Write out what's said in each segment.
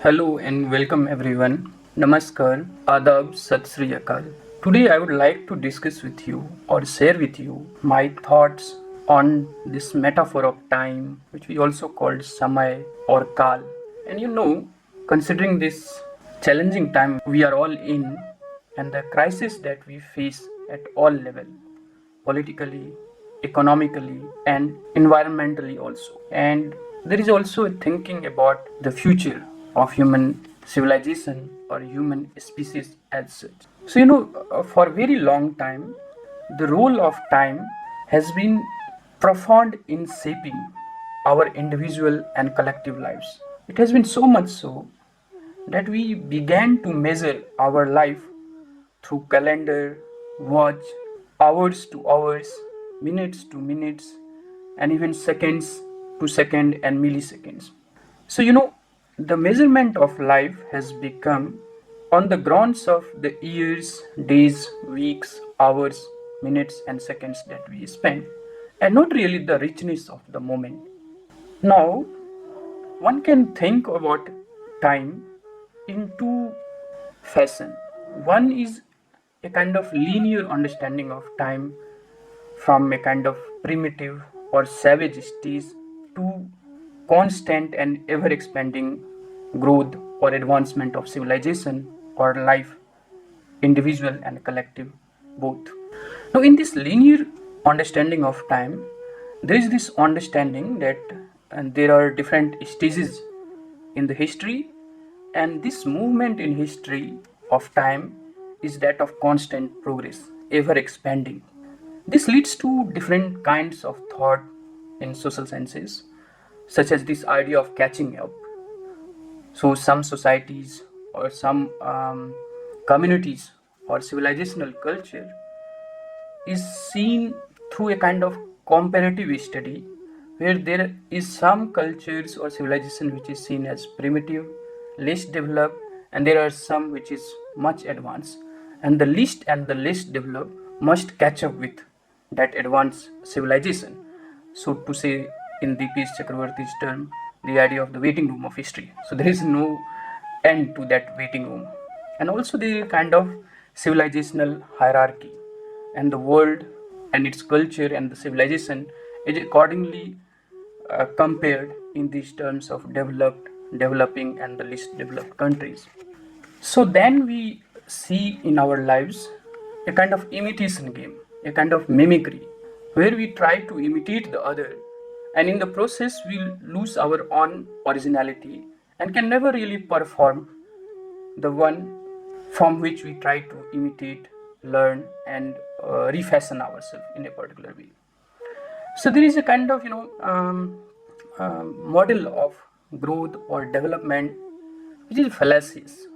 Hello and welcome everyone. Namaskar, Adab, Sat Sri Akal. Today I would like to discuss with you or share with you my thoughts on this metaphor of time, which we also called Samay or Kal. And considering this challenging time we are all in and the crisis that we face at all levels, politically, economically, and environmentally also. And there is also a thinking about the future of human civilization or human species as such. So, for a very long time, the role of time has been profound in shaping our individual and collective lives. It has been so much so that we began to measure our life through calendar, watch, hours to hours, minutes to minutes, and even seconds to second and milliseconds. So the measurement of life has become on the grounds of the years, days, weeks, hours, minutes, and seconds that we spend, and not really the richness of the moment. Now, one can think about time in two fashion. One is a kind of linear understanding of time from a kind of primitive or savage stage to constant and ever expanding growth or advancement of civilization or life, individual and collective both. Now, in this linear understanding of time, there is this understanding that there are different stages in the history, and this movement in history of time is that of constant progress, ever expanding. This leads to different kinds of thought in social sciences, such as this idea of catching up. So, some societies or some communities or civilizational culture is seen through a kind of comparative study where there is some cultures or civilization which is seen as primitive, less developed, and there are some which is much advanced, and the least and the less developed must catch up with that advanced civilization. So to say in Deepesh Chakravarti's term, the idea of the waiting room of history. So there is no end to that waiting room. And also the kind of civilizational hierarchy, and the world and its culture and the civilization is accordingly compared in these terms of developed, developing, and the least developed countries. So then we see in our lives a kind of imitation game, a kind of mimicry, where we try to imitate the other, and in the process we lose our own originality and can never really perform the one from which we try to imitate, learn, and refashion ourselves in a particular way. So there is a kind of model of growth or development which is fallacious,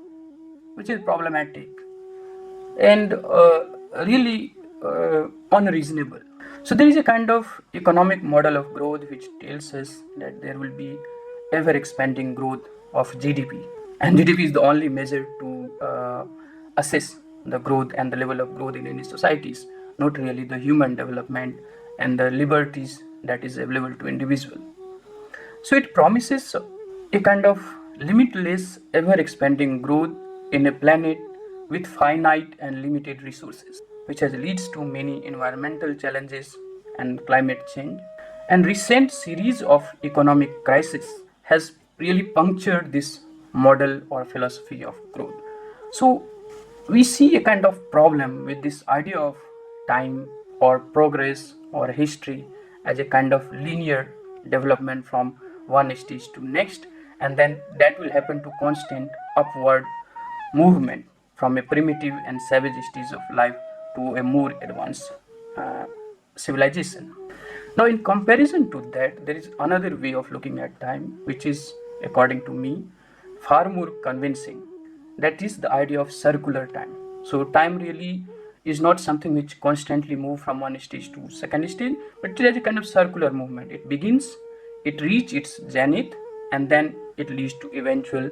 which is problematic, and really unreasonable. So there is a kind of economic model of growth which tells us that there will be ever expanding growth of GDP, and GDP is the only measure to assess the growth and the level of growth in any societies, not really the human development and the liberties that is available to individual. So it promises a kind of limitless, ever expanding growth in a planet with finite and limited resources, which has leads to many environmental challenges and climate change. And recent series of economic crisis has really punctured this model or philosophy of growth. So we see a kind of problem with this idea of time or progress or history as a kind of linear development from one stage to next, and then that will happen to constant upward movement from a primitive and savage stage of life to a more advanced civilization. Now, in comparison to that, there is another way of looking at time, which is, according to me, far more convincing. That is the idea of circular time. So, time really is not something which constantly moves from one stage to second stage, but it is a kind of circular movement. It begins, it reaches its zenith, and then it leads to eventual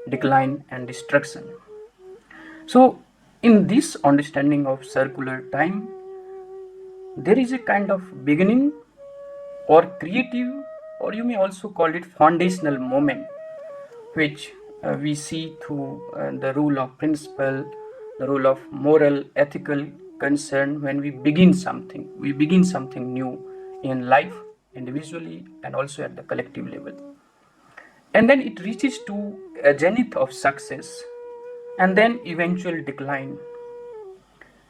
decline and destruction. So, in this understanding of circular time, there is a kind of beginning or creative, or you may also call it foundational moment, which we see through the rule of principle, the rule of moral, ethical concern. When we begin something new in life, individually and also at the collective level. And then it reaches to a zenith of success and then eventual decline.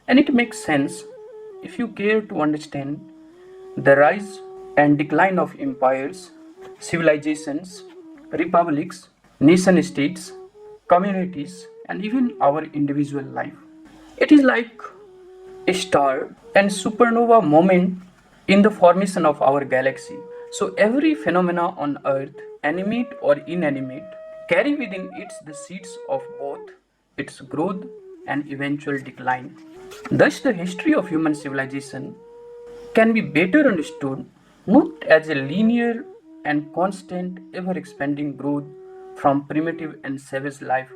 And it makes sense if you care to understand the rise and decline of empires, civilizations, republics, nation states, communities, and even our individual life. It is like a star and supernova moment in the formation of our galaxy. So every phenomena on earth, animate or inanimate, carry within it the seeds of both its growth and eventual decline. Thus, the history of human civilization can be better understood not as a linear and constant, ever expanding growth from primitive and savage life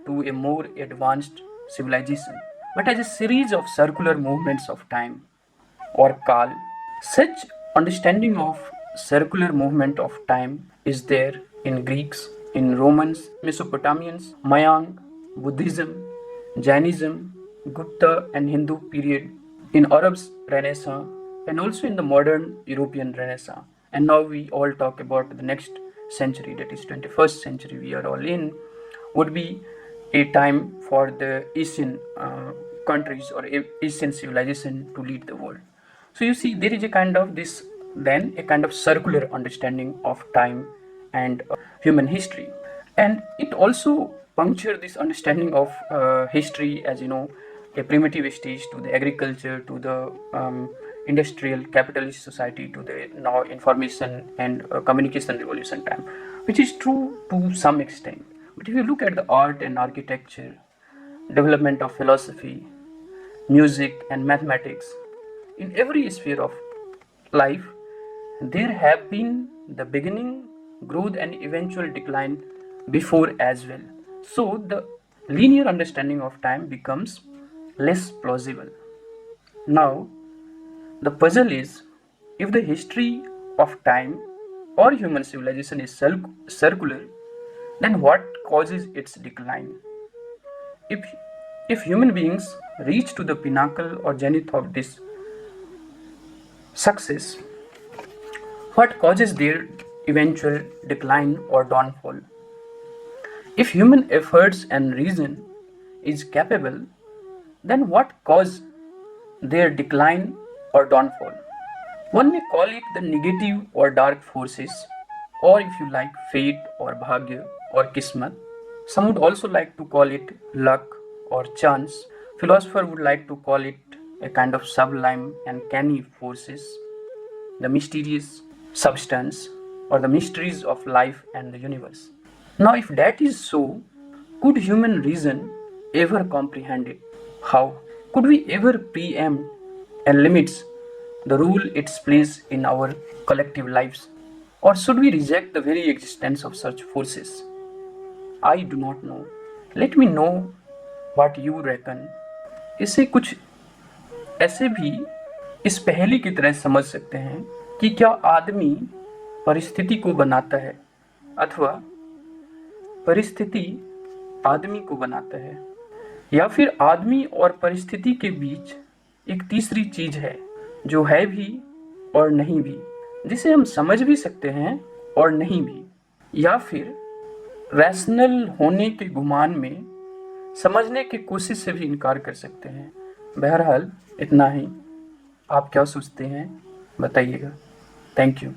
to a more advanced civilization, but as a series of circular movements of time or Kal. Such understanding of circular movement of time is there in Greeks, in Romans, Mesopotamians, Mayan, Buddhism, Jainism, Gupta and Hindu period, in Arab's Renaissance, and also in the modern European Renaissance. And now we all talk about the next century, that is 21st century we are all in, would be a time for the Asian countries or Asian civilization to lead the world. So you see, there is a kind of this, then a kind of circular understanding of time and human history. And it also puncture this understanding of history as, a primitive stage to the agriculture, to the industrial capitalist society, to the now information and communication revolution time, which is true to some extent. But if you look at the art and architecture, development of philosophy, music and mathematics, in every sphere of life, there have been the beginning, growth and eventual decline before as well. So the linear understanding of time becomes less plausible. Now, the puzzle is, if the history of time or human civilization is circular, then what causes its decline? If human beings reach to the pinnacle or zenith of this success, what causes their eventual decline or downfall? If human efforts and reason is capable, then what caused their decline or downfall? One may call it the negative or dark forces, or if you like, fate or bhagya or kismat. Some would also like to call it luck or chance. Philosopher would like to call it a kind of sublime and canny forces, the mysterious substance or the mysteries of life and the universe. Now, if that is so, could human reason ever comprehend it? How? Could we ever preempt and limit the role it plays in our collective lives? Or should we reject the very existence of such forces? I do not know. Let me know what you reckon. इसे कुछ ऐसे भी इस पहेली की तरह समझ सकते हैं कि क्या आदमी परिस्थिति को बनाता है अथवा परिस्थिति आदमी को बनाता है, या फिर आदमी और परिस्थिति के बीच एक तीसरी चीज है जो है भी और नहीं भी, जिसे हम समझ भी सकते हैं और नहीं भी, या फिर रैशनल होने के गुमान में समझने की कोशिश से भी इनकार कर सकते हैं। बहरहाल इतना ही। आप क्या सोचते हैं बताइएगा। Thank you.